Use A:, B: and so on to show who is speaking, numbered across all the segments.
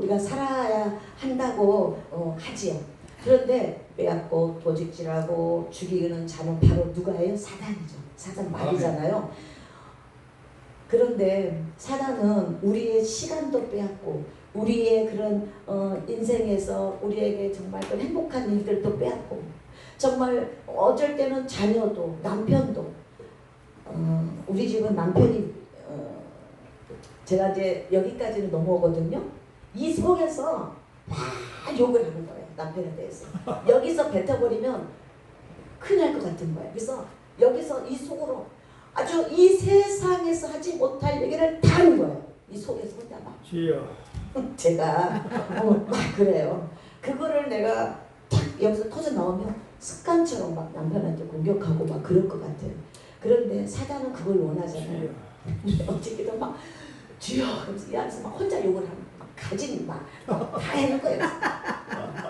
A: 우리가 살아야 한다고 하지요. 그런데 빼앗고 도적질하고 죽이는 자는 바로 누가예요? 사단이죠. 사단 말이잖아요. 그런데 사단은 우리의 시간도 빼앗고 우리의 그런 인생에서 우리에게 정말 그 행복한 일들도 빼앗고 정말 어쩔 때는 자녀도 남편도 우리 집은 남편이 제가 이제 여기까지는 넘어오거든요. 이 속에서 막 욕을 하는 거예요. 남편에 대해서. 여기서 뱉어버리면 큰일 날 것 같은 거예요. 그래서 여기서 이 속으로 아주 이 세상에서 하지 못할 얘기를 다 하는 거예요. 이 속에서 혼자 막. 제가 막 그래요. 그거를 내가 탁 여기서 터져 나오면 습관처럼 막 남편한테 공격하고 막 그럴 것 같아요. 그런데 사단은 그걸 원하잖아요. 어떻게든 막 주여 그러면서 이 안에서 막 혼자 욕을 하고 막 가진 막 다 해놓은 거예요.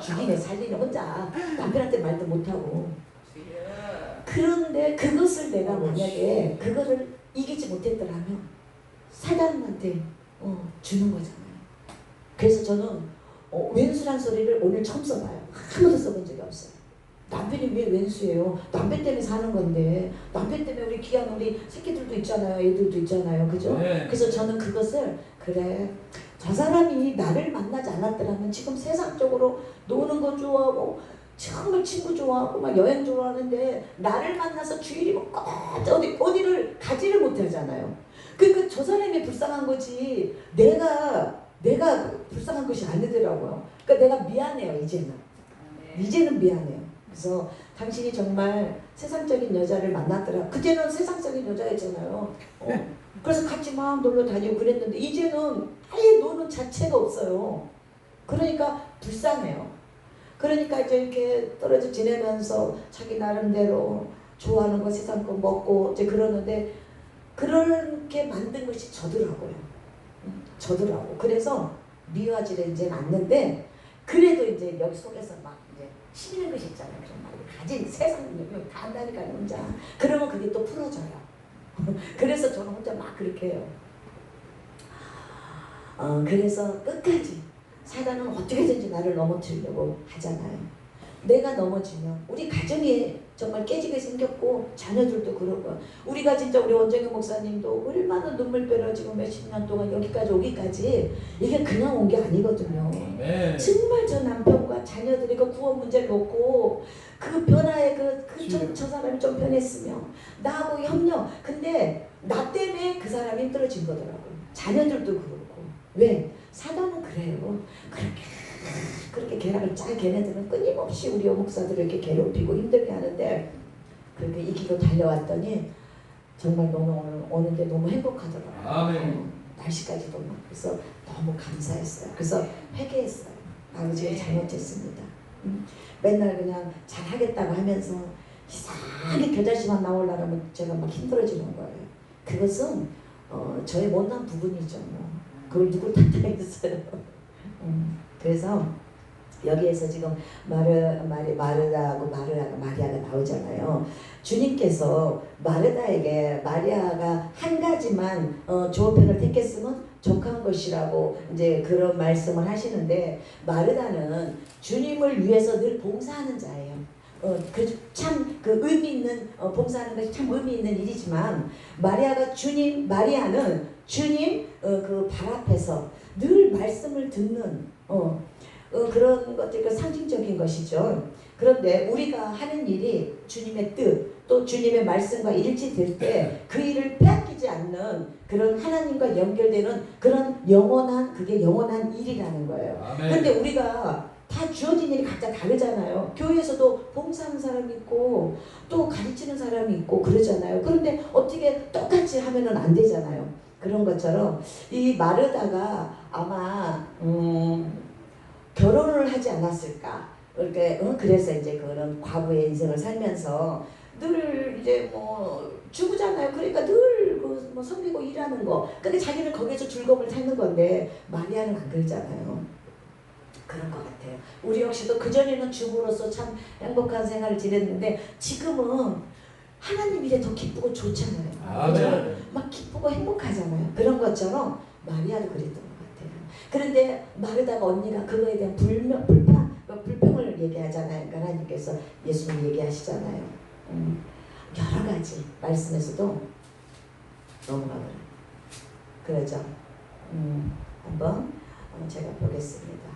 A: 죽이네 살리네 혼자 남편한테 말도 못하고. 그런데 그것을 내가 만약에 그거를 이기지 못했더라면 사단한테 주는 거잖아요. 그래서 저는 왼수란 소리를 오늘 처음 써봐요. 한 번도 써본 적이 없어요. 남편이 왜 왼수예요? 남편 때문에 사는 건데 남편 때문에 우리 귀한 우리 새끼들도 있잖아요. 애들도 있잖아요. 그죠?
B: 네.
A: 그래서 저는 그것을 그래 저 사람이 나를 만나지 않았더라면 지금 세상적으로 노는 거 좋아하고 정말 친구 좋아하고 막 여행 좋아하는데 나를 만나서 주일이 꼭 어디를 가지를 못하잖아요. 그러니까 저 사람이 불쌍한 거지 내가 불쌍한 것이 아니더라고요. 그러니까 내가 미안해요. 이제는 미안해요. 그래서 당신이 정말 세상적인 여자를 만났더라. 그때는 세상적인 여자였잖아요. 그래서 같이 막 놀러 다니고 그랬는데 이제는 아예 노는 자체가 없어요. 그러니까 불쌍해요. 그러니까 이제 이렇게 떨어져 지내면서 자기 나름대로 좋아하는 거 세상 거 먹고 이제 그러는데 그렇게 만든 것이 저더라고요. 저더라고. 그래서 미워하지를 이제 않는데 그래도 이제 여기 속에서 막 이제 심는 것이 있잖아요. 정말 가진 세상 능력 다 한다니까요 혼자. 그러면 그게 또 풀어져요. 그래서 저는 혼자 막 그렇게 해요. 그래서 끝까지 사단은 어떻게든지 나를 넘어뜨리려고 하잖아요. 내가 넘어지면 우리 가정이 정말 깨지게 생겼고 자녀들도 그러고 우리가 진짜 우리 원정현 목사님도 얼마나 눈물 빼려지고 몇십 년 동안 여기까지 오기까지 이게 그냥 온 게 아니거든요.
B: 네.
A: 정말 저 남편과 자녀들이 그 구원 문제를 놓고 그 변화에 저 사람이 좀 변했으면 나하고 협력. 근데 나 때문에 그 사람이 힘들어진 거더라고요. 자녀들도 그렇고. 왜? 사단은 그래요. 그렇게 계략을 짜 걔네들은 끊임없이 우리 목사들을 이렇게 괴롭히고 힘들게 하는데 그렇게 이기고 달려왔더니 정말 너무 오늘 오는데 너무 행복하더라고요.
B: 아멘.
A: 날씨까지도 막 그래서 너무 감사했어요. 그래서 회개했어요. 아버지가 잘못했습니다. 맨날 그냥 잘하겠다고 하면서 이상하게 겨자씨만 나오려면 제가 막 힘들어지는 거예요. 그것은 저의 못난 부분이죠. 그걸 누굴 탓하겠어요. 그래서 여기에서 지금 마르다하고 마리아가 나오잖아요. 주님께서 마르다에게 마리아가 한 가지만 좋은 편을 택했으면 족한 것이라고 이제 그런 말씀을 하시는데 마르다는 주님을 위해서 늘 봉사하는 자예요. 참 그 의미 있는 봉사하는 것이 참 의미 있는 일이지만 마리아는 주님 그 발 앞에서 늘 말씀을 듣는 그런 것들 그 상징적인 것이죠. 그런데 우리가 하는 일이 주님의 뜻 또 주님의 말씀과 일치될 때 그 일을 빼앗기지 않는 그런 하나님과 연결되는 그런 그게 영원한 일이라는 거예요. 그런데 우리가 다 주어진 일이 각자 다르잖아요. 교회에서도 봉사하는 사람이 있고 또 가르치는 사람이 있고 그러잖아요. 그런데 어떻게 똑같이 하면은 안 되잖아요. 그런 것처럼 이 마르다가 아마 결혼을 하지 않았을까. 그래서 이제 그런 과부의 인생을 살면서 늘 이제 뭐 주부잖아요. 그러니까 늘 뭐 섬기고 일하는 거. 근데 자기는 거기에서 즐거움을 찾는 건데 마리아는 안 그러잖아요. 그런 것 같아요. 우리 역시도 그전에는 주부로서 참 행복한 생활을 지냈는데 지금은 하나님 일에 더 기쁘고 좋잖아요. 막 기쁘고 행복하잖아요. 그런 것처럼 마리아도 그랬던 것 같아요. 그런데 마르다가 언니가 그거에 대한 불평을 얘기하잖아요. 그러니까 하나님께서 예수님 얘기하시잖아요. 여러 가지 말씀에서도 넘어가더라. 그러죠. 한번 제가 보겠습니다.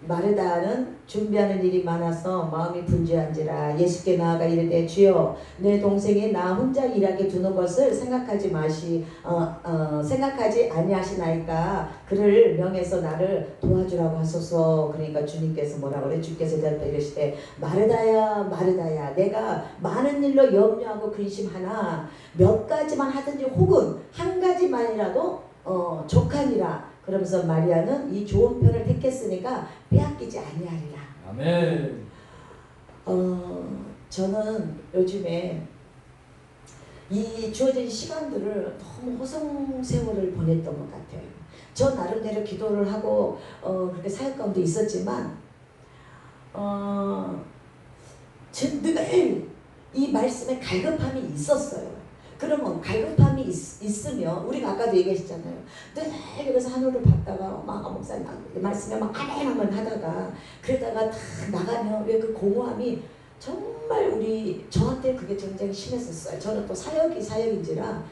A: 마르다는 준비하는 일이 많아서 마음이 분주한지라 예수께 나아가 이르되 주여 내 동생이 나 혼자 일하게 두는 것을 생각하지 아니하시나이까 그를 명해서 나를 도와주라고 하소서. 그러니까 주님께서 뭐라 그래? 주께서 대답해 이르시되 마르다야 마르다야 내가 많은 일로 염려하고 근심하나 몇 가지만 하든지 혹은 한 가지만이라도 족하니라. 그러면서 마리아는 이 좋은 편을 택했으니까 빼앗기지 아니하리라.
B: 아멘.
A: 저는 요즘에 이 주어진 시간들을 너무 허송세월을 보냈던 것 같아요. 저 나름대로 기도를 하고 그렇게 사역 가운데 있었지만 늘 이 말씀에 갈급함이 있었어요. 그러면 갈급함이 있으면 우리가 아까도 얘기하셨잖아요. 늘 그래서 하늘을 봤다가 막 목사님 말씀에 막 아멘하면 하다가 그러다가 다 나가면 왜 그 공허함이 정말 저한테 그게 굉장히 심했었어요. 저는 또 사역인지라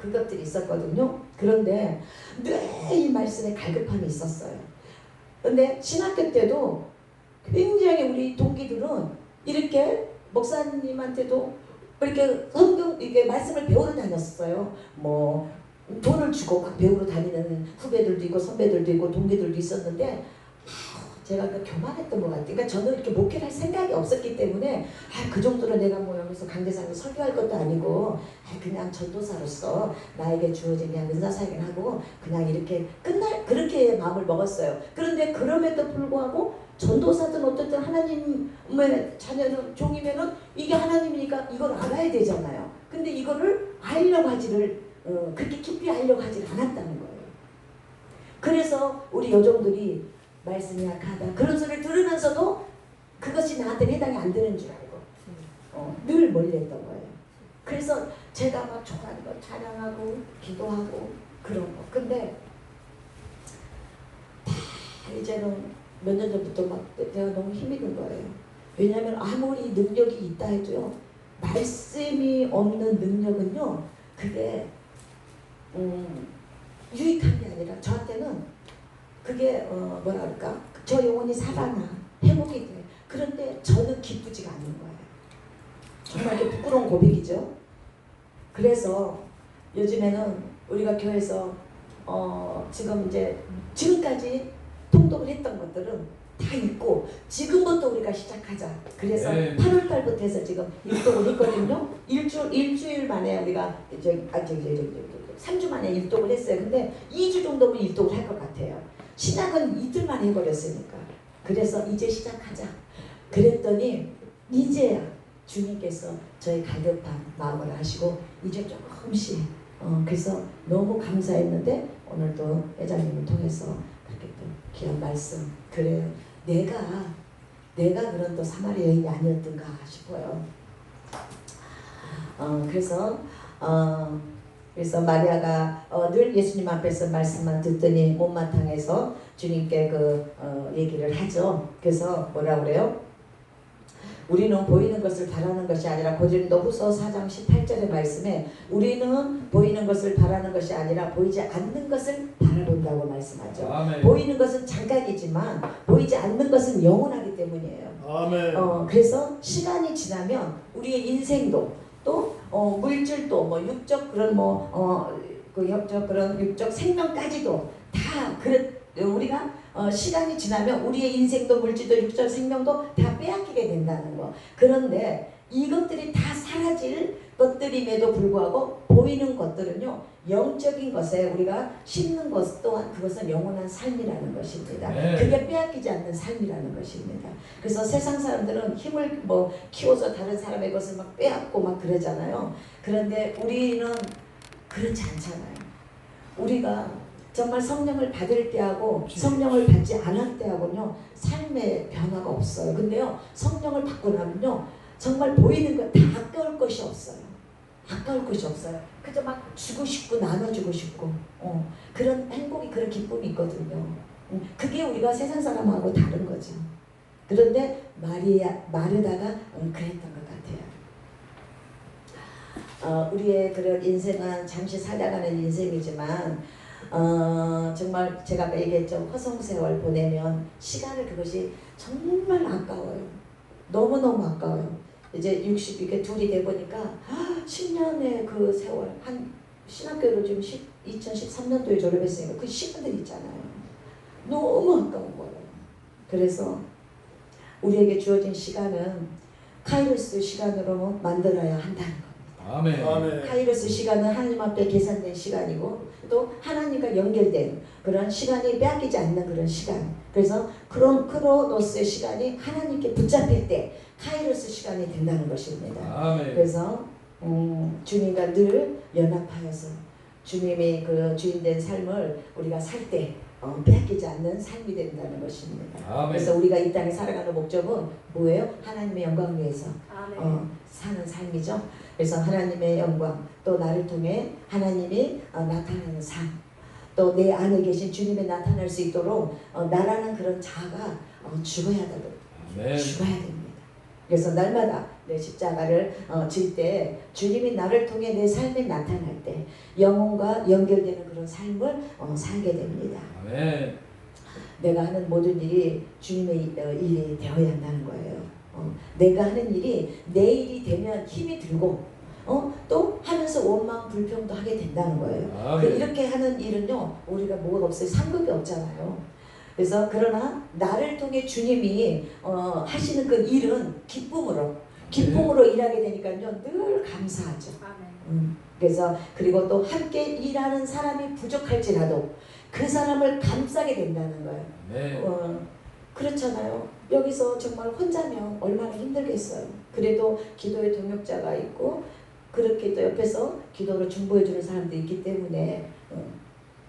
A: 그것들이 있었거든요. 그런데 늘 이 말씀에 갈급함이 있었어요. 근데 신학교 때도 굉장히 우리 동기들은 이렇게 목사님한테도 이렇게 성경 이게 말씀을 배우러 다녔어요. 뭐 돈을 주고 막 배우러 다니는 후배들도 있고 선배들도 있고 동기들도 있었는데 제가 그 교만했던 것 같아요. 그러니까 저는 이렇게 목회를 할 생각이 없었기 때문에 그 정도로 내가 뭐 여기서 강대상에 설교할 것도 아니고 그냥 전도사로서 나에게 주어진 그냥 은사사역을 하고 그냥 이렇게 그렇게 마음을 먹었어요. 그런데 그럼에도 불구하고 전도사든 어쨌든 하나님의 자녀는 종이면은 이게 하나님이니까 이걸 알아야 되잖아요. 근데 이거를 알려고 그렇게 깊이 알려고 하지를 않았다는 거예요. 그래서 우리 여종들이 말씀이 약하다 그런 소리를 들으면서도 그것이 나한테는 해당이 안 되는 줄 알고 늘 멀리했던 거예요. 그래서 제가 막 좋아하는 거 찬양하고 기도하고 그런 거. 근데 이제는 몇 년 전부터 막 내가 너무 힘이 든 거예요. 왜냐하면 아무리 능력이 있다 해도요, 말씀이 없는 능력은요, 그게 유익한 게 아니라 저한테는 그게 뭐라 그럴까? 저 영혼이 살아나 회복이 돼. 그런데 저는 기쁘지가 않는 거예요. 정말 이게 부끄러운 고백이죠. 그래서 요즘에는 우리가 교회에서 지금 이제 지금까지 통독을 했던 것들은 다 있고 지금부터 우리가 시작하자. 그래서 8월 달부터 해서 지금 일독을 했거든요. 일주일 만에 우리가 3주 만에 일독을 했어요. 근데 2주 정도면 일독을 할 것 같아요. 신학은 이틀 만에 해버렸으니까. 그래서 이제 시작하자. 그랬더니 이제야 주님께서 저의 갈급한 마음을 하시고 이제 조금씩 그래서 너무 감사했는데 오늘도 회장님을 통해서 그렇게 또 귀한 말씀. 그래 내가 그런 또 사마리아 여인이 아니었던가 싶어요. 그래서 마리아가 늘 예수님 앞에서 말씀만 듣더니 못마땅해서 주님께 얘기를 하죠. 그래서 뭐라 그래요? 우리는 보이는 것을 바라는 것이 아니라 고린도후서 4장 18절의 말씀에 우리는 보이는 것을 바라는 것이 아니라 보이지 않는 것을 바라본다고 말씀하죠.
B: 아멘.
A: 보이는 것은 잠깐이지만 보이지 않는 것은 영원하기 때문이에요.
B: 아멘.
A: 그래서 시간이 지나면 우리의 인생도 또 물질도 뭐 육적 그런 그런 육적 생명까지도 다 우리가 시간이 지나면 우리의 인생도 물질도 육적 생명도 다 빼앗기게 된다는 거. 그런데 이것들이 다 사라질 것들임에도 불구하고 보이는 것들은요 영적인 것에 우리가 심는 것 또한 그것은 영원한 삶이라는 것입니다. 그게 빼앗기지 않는 삶이라는 것입니다. 그래서 세상 사람들은 힘을 키워서 다른 사람의 것을 막 빼앗고 막 그러잖아요. 그런데 우리는 그렇지 않잖아요. 우리가 정말 성령을 받을 때하고 성령을 받지 않을 때하고는요 삶의 변화가 없어요. 근데요 성령을 받고 나면요 정말 보이는 거 다 아까울 것이 없어요. 아까울 것이 없어요. 그저 막 주고 싶고 나눠주고 싶고 그런 행복이 그런 기쁨이 있거든요. 그게 우리가 세상 사람하고 다른 거죠. 그런데 마르다가 그랬던 것 같아요. 우리의 그런 인생은 잠시 살다가는 인생이지만 정말 제가 아까 얘기했죠. 허송세월 보내면 시간을 그것이 정말 아까워요. 너무너무 아까워요. 이제 60 이렇게 둘이 돼 보니까 10년의 그 세월 한 신학교로 지금 2013년도에 졸업했으니까 그 시간들 있잖아요. 너무 아까운 거예요. 그래서 우리에게 주어진 시간은 카이로스 시간으로 만들어야 한다는 겁니다.
B: 아멘. 아멘.
A: 카이로스 시간은 하나님 앞에 계산된 시간이고 또 하나님과 연결된 그런 시간이 빼앗기지 않는 그런 시간. 그래서 그런 크로노스의 시간이 하나님께 붙잡힐 때 카이로스 시간이 된다는 것입니다.
B: 아멘.
A: 그래서 주님과 늘 연합하여서 주님의 그 주인된 삶을 우리가 살 때 빼앗기지 않는 삶이 된다는 것입니다.
B: 아멘.
A: 그래서 우리가 이 땅에 살아가는 목적은 뭐예요? 하나님의 영광을 위해서 사는 삶이죠. 그래서 하나님의 영광 또 나를 통해 하나님이 나타나는 삶 또 내 안에 계신 주님이 나타날 수 있도록 나라는 그런 자아가 죽어야 됩니다. 그래서 날마다 내 십자가를 질 때 주님이 나를 통해 내 삶에 나타날 때 영혼과 연결되는 그런 삶을 살게 됩니다.
B: 아멘.
A: 내가 하는 모든 일이 주님의 일이 되어야 한다는 거예요. 내가 하는 일이 내 일이 되면 힘이 들고 또 하면서 원망 불평도 하게 된다는 거예요. 이렇게 하는 일은요 우리가 뭐가 없어요. 상급이 없잖아요. 그래서 그러나 나를 통해 주님이 하시는 그 일은 기쁨으로 일하게 되니까요 늘 감사하죠. 그래서 그리고 또 함께 일하는 사람이 부족할지라도 그 사람을 감싸게 된다는 거예요. 그렇잖아요. 여기서 정말 혼자면 얼마나 힘들겠어요. 그래도 기도의 동역자가 있고 그렇게 또 옆에서 기도로 중보해주는 사람도 있기 때문에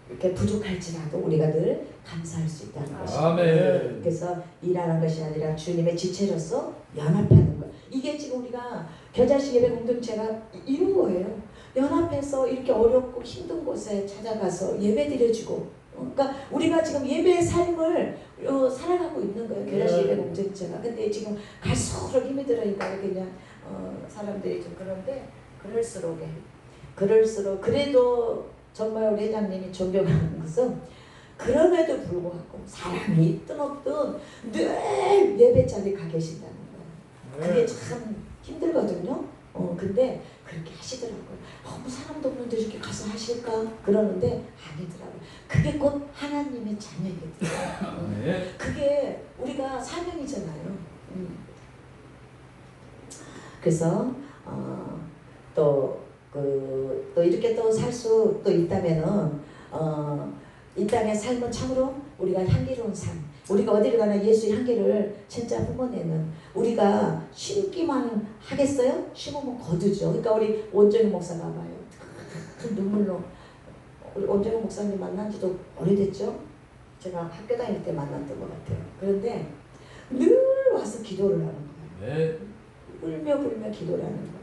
A: 이렇게 부족할지라도 우리가 늘 감사할 수 있다는 것입니다.
B: 아멘.
A: 그래서 일하는 것이 아니라 주님의 지체로서 연합하는 것. 이게 지금 우리가 겨자씨 예배 공동체가 이룬 거예요. 연합해서 이렇게 어렵고 힘든 곳에 찾아가서 예배 드려주고 그러니까 우리가 지금 예배의 삶을 살아가고 있는 거예요. 겨자씨 예배 공동체가. 근데 지금 갈수록 힘이 들으니까 그냥 사람들이 좀 그런데 그럴수록 그래도 정말 우리 회장님이 존경하는 것은 그럼에도 불구하고 사람이 있든 없든 늘 예배 자리에 가 계신다는 거예요. 그게 참 힘들거든요. 근데 그렇게 하시더라고요. 너무 사람도 없는데 이렇게 가서 하실까? 그러는데 아니더라고요. 그게 곧 하나님의 자녀이거든요. 그게 우리가 사명이잖아요. 그래서 또 이렇게 또 살 수 또 있다면은 이 땅의 삶은 참으로 우리가 향기로운 삶. 우리가 어디를 가나 예수의 향기를 진짜 뿜어내는 우리가 심기만 하겠어요? 심으면 거두죠. 그러니까 우리 원정희 목사 봐봐요. 큰 눈물로 우리 원정희 목사님 만난 지도 오래됐죠? 제가 학교 다닐 때 만났던 것 같아요. 그런데 늘 와서 기도를 하는 거예요. 울며 기도를 하는 거예요.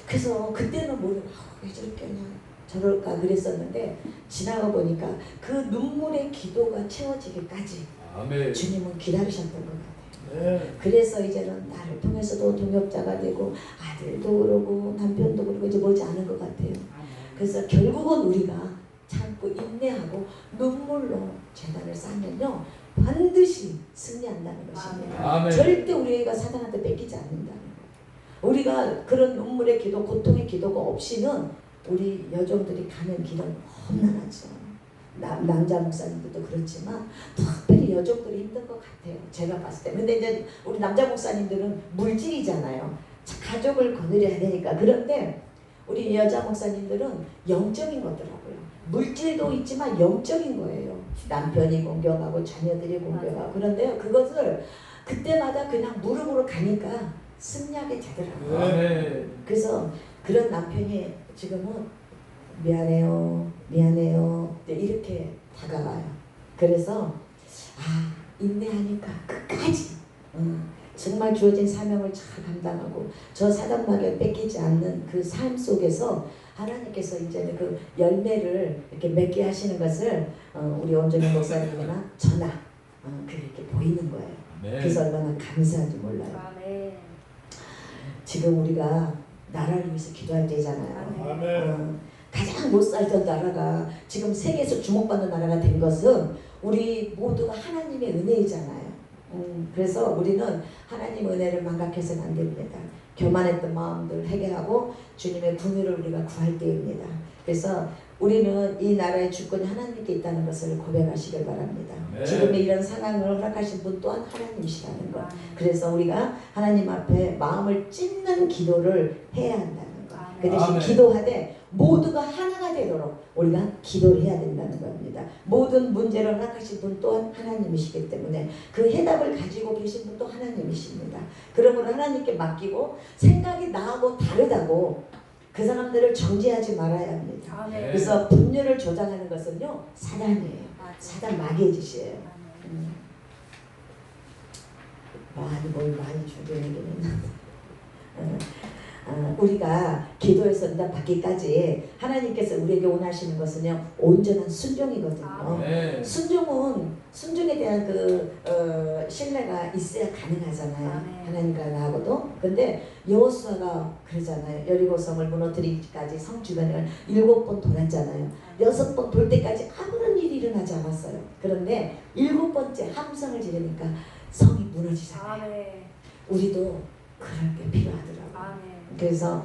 A: 그래서 그때는 모르고 왜 저렇게 그냥 저럴까 그랬었는데 지나가 보니까 그 눈물의 기도가 채워지기까지 주님은 기다리셨던 것 같아요. 그래서 이제는 나를 통해서도 동역자가 되고 아들도 그러고 남편도 그러고 이제 머지 않은 것 같아요. 그래서 결국은 우리가 참고 인내하고 눈물로 재단을 쌓으면요 반드시 승리한다는 것입니다. 절대 우리가 사단한테 뺏기지 않는다는 거예요. 우리가 그런 눈물의 기도, 고통의 기도가 없이는 우리 여종들이 가는 길은 험난하죠. 남자 목사님들도 그렇지만 특별히 여종들이 힘든 것 같아요. 제가 봤을 때. 근데 이제 우리 남자 목사님들은 물질이잖아요. 가족을 거느려야 되니까. 그런데 우리 여자 목사님들은 영적인 거더라고요. 물질도 있지만 영적인 거예요. 남편이 공경하고 자녀들이 공경하고. 그런데요, 그것을 그때마다 그냥 무릎으로 가니까 승리하게 되더라고요. 그래서 그런 남편이 지금은 미안해요 이렇게 다가와요. 그래서 인내하니까 끝까지 정말 주어진 사명을 잘 감당하고 저 사단막에 뺏기지 않는 그 삶 속에서 하나님께서 이제는 그 열매를 이렇게 맺게 하시는 것을 우리 온종일 목사님이나 저나 그렇게 보이는 거예요.
B: 네.
A: 그래서 얼마나 감사한지 몰라요.
C: 아멘.
A: 지금 우리가 나라를 위해서 기도할 때잖아요.
B: 아멘.
A: 가장 못 살던 나라가 지금 세계에서 주목받는 나라가 된 것은 우리 모두가 하나님의 은혜이잖아요. 그래서 우리는 하나님 은혜를 망각해서는 안 됩니다. 교만했던 마음들 해결하고 주님의 궁유를 우리가 구할 때입니다. 그래서 우리는 이 나라의 주권이 하나님께 있다는 것을 고백하시길 바랍니다.
B: 네.
A: 지금의 이런 상황을 허락하신 분 또한 하나님이시라는 것. 그래서 우리가 하나님 앞에 마음을 찢는 기도를 해야 한다는 것. 그 대신
B: 아멘.
A: 기도하되 모두가 하나가 되도록 우리가 기도를 해야 된다는 겁니다. 모든 문제를 허락하신 분 또한 하나님이시기 때문에 그 해답을 가지고 계신 분도 하나님이십니다. 그러므로 하나님께 맡기고 생각이 나하고 다르다고 그 사람들을 정죄하지 말아야 합니다.
C: 아멘.
A: 그래서 분열을 조장하는 것은요 사단이에요. 사단 마귀의 짓이에요. 많이 준비해야겠네. 우리가 기도에서 응답 받기까지 하나님께서 우리에게 원하시는 것은요 온전한 순종이거든요.
B: 네.
A: 순종에 대한 그 신뢰가 있어야 가능하잖아요. 하나님과 나하고도. 근데 여호수아가 그러잖아요. 여리고성을 무너뜨리기까지 성 주변을 7번 돌았잖아요. 6번 돌 때까지 아무런 일이 일어나지 않았어요. 그런데 7번째 함성을 지르니까 성이 무너지잖아요. 우리도 그럴 게 필요하더라고요. 그래서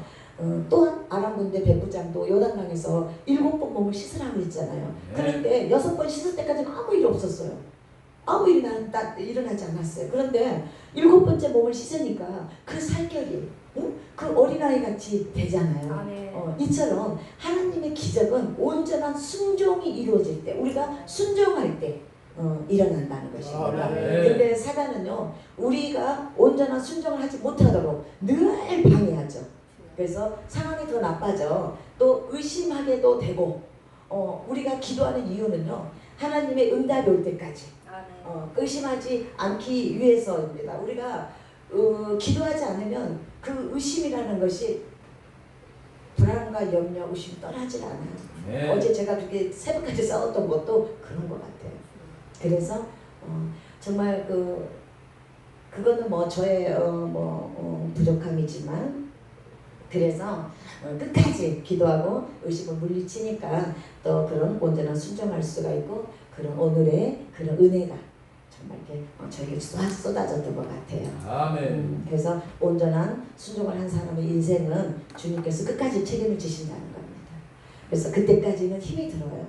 A: 또한 아람 군대 백부장도 요단강에서 7번 몸을 씻으라고 했잖아요. 그런데 6번 씻을 때까지는 아무 일 없었어요. 아무 일이 일어나지 않았어요. 그런데 7번째 몸을 씻으니까 그 살결이 그 어린아이 같이 되잖아요. 이처럼 하나님의 기적은 온전한 순종이 이루어질 때, 우리가 순종할 때 일어난다는 것입니다. 근데 사단은요 우리가 온전한 순종을 하지 못하도록 늘 방해하죠. 그래서 상황이 더 나빠져. 또 의심하게도 되고 우리가 기도하는 이유는요 하나님의 응답이 올 때까지 의심하지 않기 위해서입니다. 우리가 기도하지 않으면 그 의심이라는 것이 불안과 염려, 의심이 떠나질 않아요.
B: 네.
A: 어제 제가 그렇게 새벽까지 싸웠던 것도 그런 것 같아요. 그래서 정말 그거는 뭐 저의 부족함이지만 그래서 끝까지 기도하고 의심을 물리치니까 또 그런 온전한 순종할 수가 있고 그런 오늘의 그런 은혜가 정말 이렇게 저에게 쏟아졌던 것 같아요.
B: 아멘.
A: 그래서 온전한 순종을 한 사람의 인생은 주님께서 끝까지 책임을 지신다는 겁니다. 그래서 그때까지는 힘이 들어요.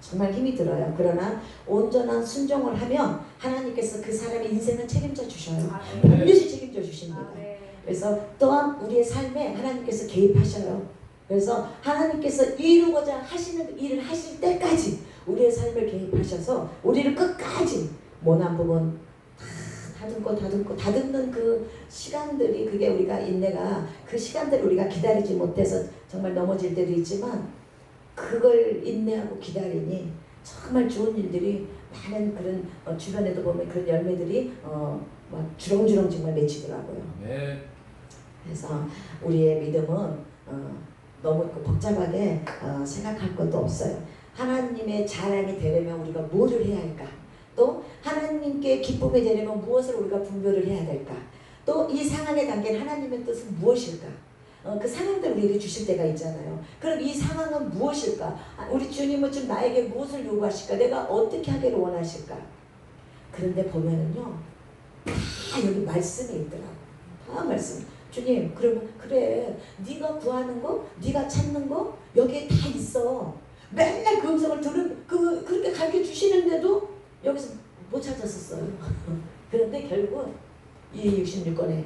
A: 정말 힘이 들어요. 그러나 온전한 순종을 하면 하나님께서 그 사람의 인생을 책임져 주셔요. 반드시 책임져 주십니다. 그래서 또한 우리의 삶에 하나님께서 개입하셔요. 그래서 하나님께서 이루고자 하시는 일을 하실 때까지 우리의 삶을 개입하셔서 우리를 끝까지 모난 부분 다듬는 그 시간들이 그게 우리가 인내가 그 시간들을 우리가 기다리지 못해서 정말 넘어질 때도 있지만 그걸 인내하고 기다리니 정말 좋은 일들이 많은 그런 주변에도 보면 그런 열매들이 막 주렁주렁 정말 맺히더라고요.
B: 네.
A: 그래서 우리의 믿음은 너무 복잡하게 생각할 것도 없어요. 하나님의 자랑이 되려면 우리가 뭐를 해야 할까? 또 하나님께 기쁨이 되려면 무엇을 우리가 분별을 해야 될까? 또 이 상황에 담긴 하나님의 뜻은 무엇일까? 그 상황들 우리에게 주실 때가 있잖아요. 그럼 이 상황은 무엇일까? 우리 주님은 지금 나에게 무엇을 요구하실까? 내가 어떻게 하기를 원하실까? 그런데 보면은요 다 여기 말씀이 있더라고. 다 말씀. 주님 그러면 그래 네가 구하는 거 네가 찾는 거 여기에 다 있어. 맨날 그 음성을 그렇게 가르쳐 주시는데도 여기서 못 찾았었어요. 그런데 결국은 이 66권에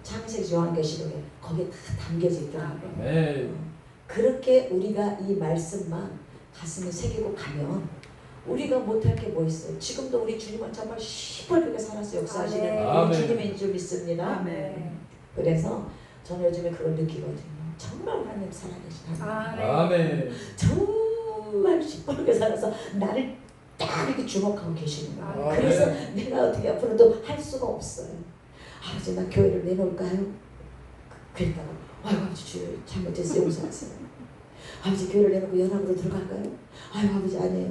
A: 창세기 요한계시록에 거기에 다 담겨져 있더라고요.
B: 네.
A: 그렇게 우리가 이 말씀만 가슴에 새기고 가면 우리가 못할 게 뭐 있어요. 지금도 우리 주님은 정말 시뻘겋게 살아서 역사하시는
B: 아멘.
A: 주님인 줄 믿습니다. 그래서 저는 요즘에 그걸 느끼거든요. 정말 하나님 살아계시다.
B: 아멘.
A: 정말 시뻘겋게 살아서 나를 딱 이렇게 주목하고 계시는 거예요.
B: 아멘.
A: 그래서 내가 어떻게 앞으로도 할 수가 없어요. 아버지 나 교회를 내놓을까요? 그랬다가 아이고 아버지 주여 잘못했어요 용서하세요. 아버지 교회를 내놓고 연합으로 들어갈까요? 아이고 아버지 아니에요.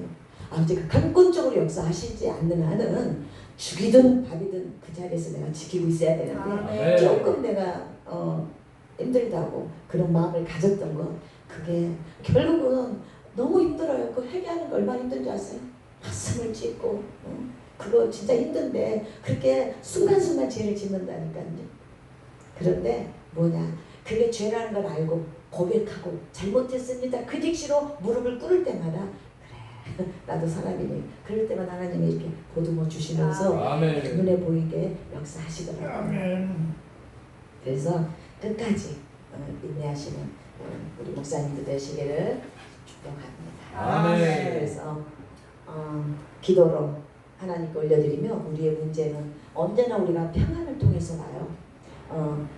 A: 아버지가 강권적으로 역사하시지 않는 한은 죽이든 밥이든 그 자리에서 내가 지키고 있어야 되는데 조금 내가 힘들다고 그런 마음을 가졌던 거 그게 결국은 너무 힘들어요. 그 회개하는 거 얼마나 힘든지 아세요? 가슴을 찢고 그거 진짜 힘든데 그렇게 순간순간 죄를 짓는다니까요. 그런데 뭐냐 그게 죄라는 걸 알고 고백하고 잘못했습니다. 그 딕시로 무릎을 꿇을 때마다 그래 나도 사람이니 그럴 때마다 하나님이 이렇게 보듬어 주시면서 눈에 보이게 역사하시더라고요. 그래서 끝까지 인내하시는 우리 목사님들 되시기를 축복합니다. 그래서 기도로 하나님께 올려드리며 우리의 문제는 언제나 우리가 평안을 통해서 와요.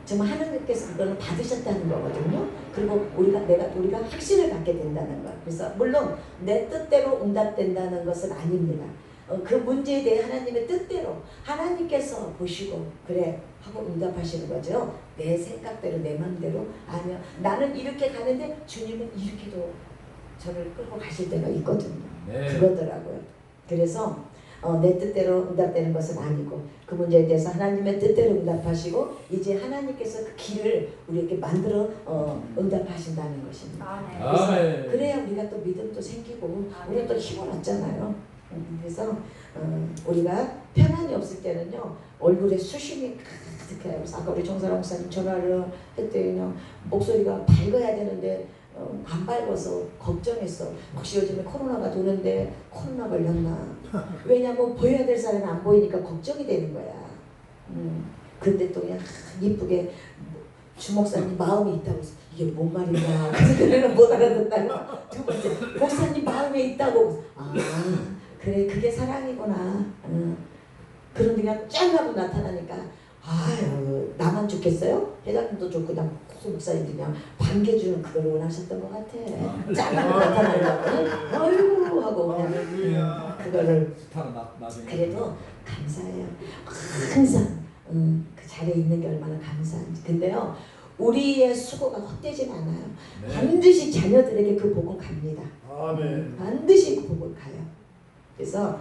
A: 정말 하나님께서 그거는 받으셨다는 거거든요. 그리고 우리가 확신을 갖게 된다는 거. 그래서 물론 내 뜻대로 응답된다는 것은 아닙니다. 그 문제에 대해 하나님의 뜻대로 하나님께서 보시고 그래 하고 응답하시는 거죠. 내 생각대로 내 마음대로 아니요 나는 이렇게 가는데 주님은 이렇게도 저를 끌고 가실 때가 있거든요. 그거더라고요. 그래서 내 뜻대로 응답되는 것은 아니고 그 문제에 대해서 하나님의 뜻대로 응답하시고 이제 하나님께서 그 길을 우리에게 만들어 응답하신다는 것입니다. 그래서 그래야 우리가 또 믿음도 생기고 우리가 또 힘을 얻잖아요. 그래서 우리가 평안이 없을 때는요 얼굴에 수심이 가득해요. 그래서 아까 우리 정사랑 목사님 전화를 했더니 목소리가 밝아야 되는데 안 밝아서 걱정했어. 혹시 요즘에 코로나가 도는데 코로나 걸렸나? 왜냐면 보여야 될 사람이 안 보이니까 걱정이 되는 거야. 근데 또 그냥 이쁘게 주목사님 마음이 있다고 해서 이게 뭔 말이냐? 그래서 못 알아듣다가 두 번째 목사님 마음에 있다고 아 그래 그게 사랑이구나. 그런데 그냥 짠 하고 나타나니까 아유 나만 좋겠어요? 회장님도 좋고 난 목사님도 그냥 반겨주는 그걸 원하셨던 것 같아. 짠 하고 나타나려고 아이고 하고 그냥 그거를 그래도 감사해요. 항상 그 자리에 있는 게 얼마나 감사한지. 근데요 우리의 수고가 헛되진 않아요. 반드시 자녀들에게 그 복은 갑니다. 반드시 그 복은 가요. 그래서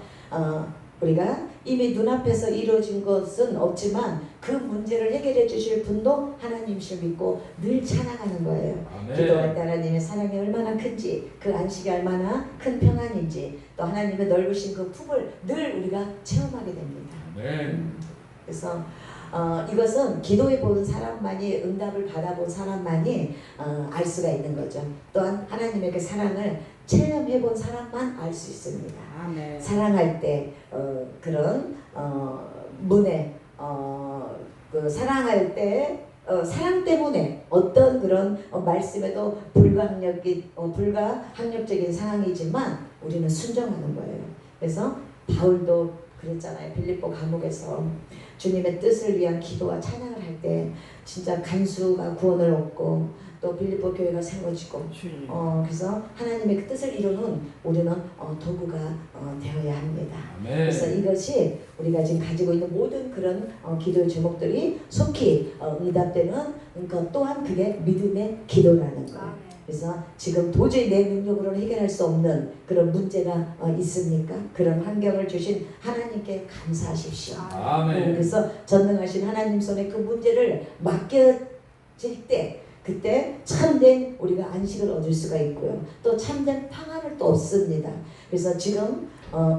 A: 우리가 이미 눈앞에서 이루어진 것은 없지만 그 문제를 해결해 주실 분도 하나님이실 믿고 늘 찬양하는 거예요. 기도할 때 하나님의 사랑이 얼마나 큰지 그 안식이 얼마나 큰 평안인지 또 하나님의 넓으신 그 품을 늘 우리가 체험하게 됩니다. 그래서 이것은 기도해 본 사람만이 응답을 받아본 사람만이 알 수가 있는 거죠. 또한 하나님의 그 사랑을 체험해 본 사람만 알 수 있습니다. 사랑할 때 그런 문에 그 사랑할 때 사랑 때문에 어떤 그런 말씀에도 불가항력적인 상황이지만 우리는 순종하는 거예요. 그래서 바울도 그랬잖아요. 빌립보 감옥에서 주님의 뜻을 위한 기도와 찬양을 할 때 진짜 간수가 구원을 얻고 또 빌립보 교회가 세워지고 그래서 하나님의 그 뜻을 이루는 우리는 도구가 되어야 합니다. 그래서 이것이 우리가 지금 가지고 있는 모든 그런 기도의 제목들이 속히 응답되는 것 또한 그게 믿음의 기도라는 거예요. 그래서 지금 도저히 내 능력으로는 해결할 수 없는 그런 문제가 있습니까? 그런 환경을 주신 하나님께 감사하십시오. 그래서 전능하신 하나님 손에 그 문제를 맡겨질 때 그때 참된 우리가 안식을 얻을 수가 있고요. 또 참된 평안을 또 얻습니다. 그래서 지금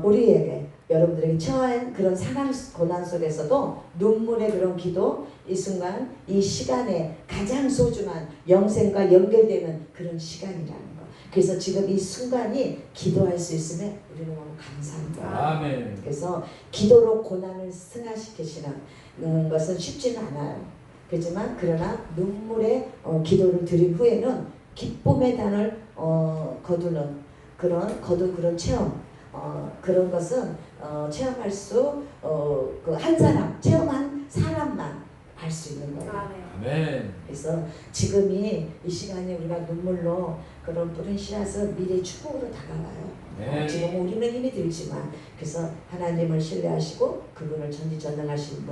A: 우리에게 여러분들에게 처한 그런 상황 고난 속에서도 눈물의 그런 기도 이 순간 이 시간에 가장 소중한 영생과 연결되는 그런 시간이라는 거. 그래서 지금 이 순간이 기도할 수 있음에 우리는 너무 감사합니다. 그래서 기도로 고난을 승화시키시는 것은 쉽지는 않아요. 그렇지만 그러나 눈물의 기도를 드린 후에는 기쁨의 단을 거두는 그런 체험 그런 것은 체험할 수 그 한 사람 체험한 사람만 할 수 있는 거예요.
B: 아멘.
A: 그래서 지금이 이 시간에 우리가 눈물로 그런 뿌린 씨앗은 미래 축복으로 다가와요.
B: 네.
A: 지금 우리는 힘이 들지만 그래서 하나님을 신뢰하시고 그분을 전지전능하신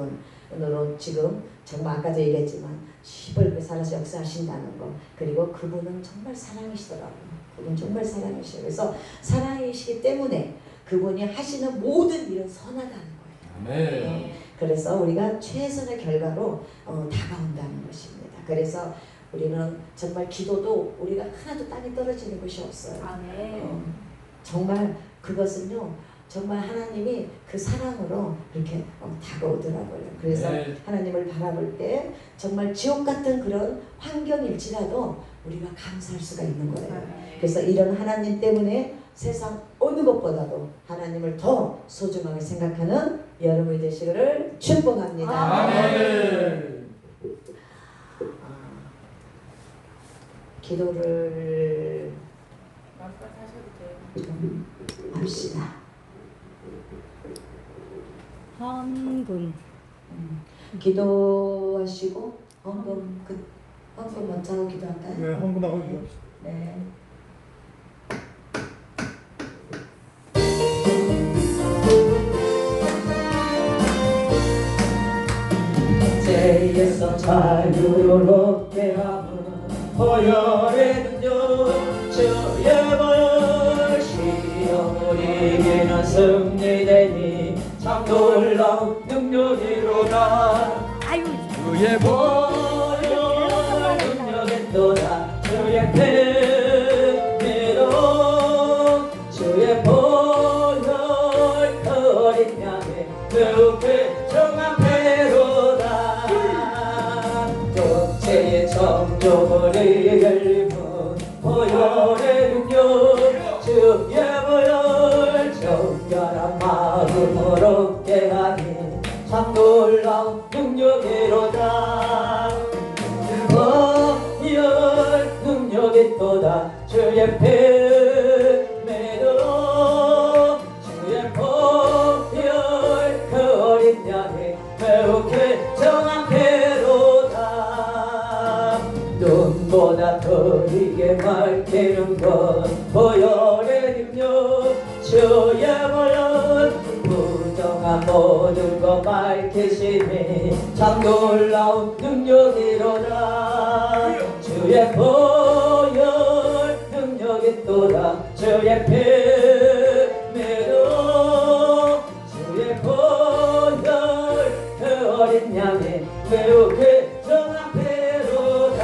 A: 분으로 지금 정말 아까도 얘기했지만 시벌게 살아서 역사하신다는 거, 그리고 그분은 정말 사랑이시더라고요. 그분 정말 사랑이시죠. 그래서 사랑이시기 때문에 그분이 하시는 모든 일은 선하다는 거예요.
B: 아멘.
A: 그래서 우리가 최선의 결과로 다가온다는 것입니다. 그래서 우리는 정말 기도도 우리가 하나도 땅에 떨어지는 것이 없어요. 정말 그것은요, 정말 하나님이 그 사랑으로 이렇게 다가오더라고요. 그래서
B: 네.
A: 하나님을 바라볼 때 정말 지옥 같은 그런 환경일지라도 우리가 감사할 수가 있는 거예요. 그래서 이런 하나님 때문에 세상 어느 것보다도 하나님을 더 소중하게 생각하는 여러분이 되시기를 축복합니다.
B: 아멘.
A: 기도를 좀 합시다.
C: 헌금.
A: 기도하시고 헌금 먼저 하고 기도할까요?
D: 네, 헌금하고 기도합시다.
A: 네.
E: 죄에서 자유롭게 하며 보혈의 능력 주의 보혈 시험을 이기는 승리되니 참 놀라운 능력이로다. 주의 보혈 능력에 또다 주의 패미로 주의 보혈 그 어린 양의 매우 정한 패로다. 독재의 정욕을 이길 뿐 보혈의 능력 주의 보혈 정결한 마음으로 깨하니 참 놀라운 능력이로다. 보혈 능력이 또다 주의 패매로 주의 보혈 그 어린 양이 매우 정한 패로다. 눈보다 더 이게 밝히는 것 보혈의 능력 주의 보혈 부정한 모든 것 밝히시니 참 놀라운 능력이로다. 주의 보혈 능력이 또다 주의 패매로 주의 보혈 그 어린 양이 매우 정한 패로다.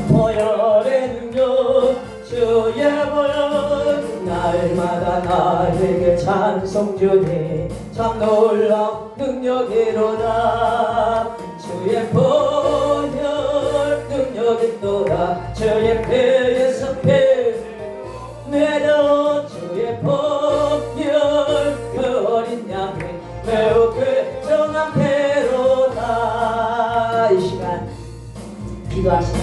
E: 보혈의 능력 주의 보혈 날마다 나에게 찬송 주니 참 놀라운 능력이로다. 주의 보혈 능력이 또다 주의 패에서 패매로 주의 보혈 그 어린 양이 매우 정한 패로다. 이 시간
A: 기도하시다.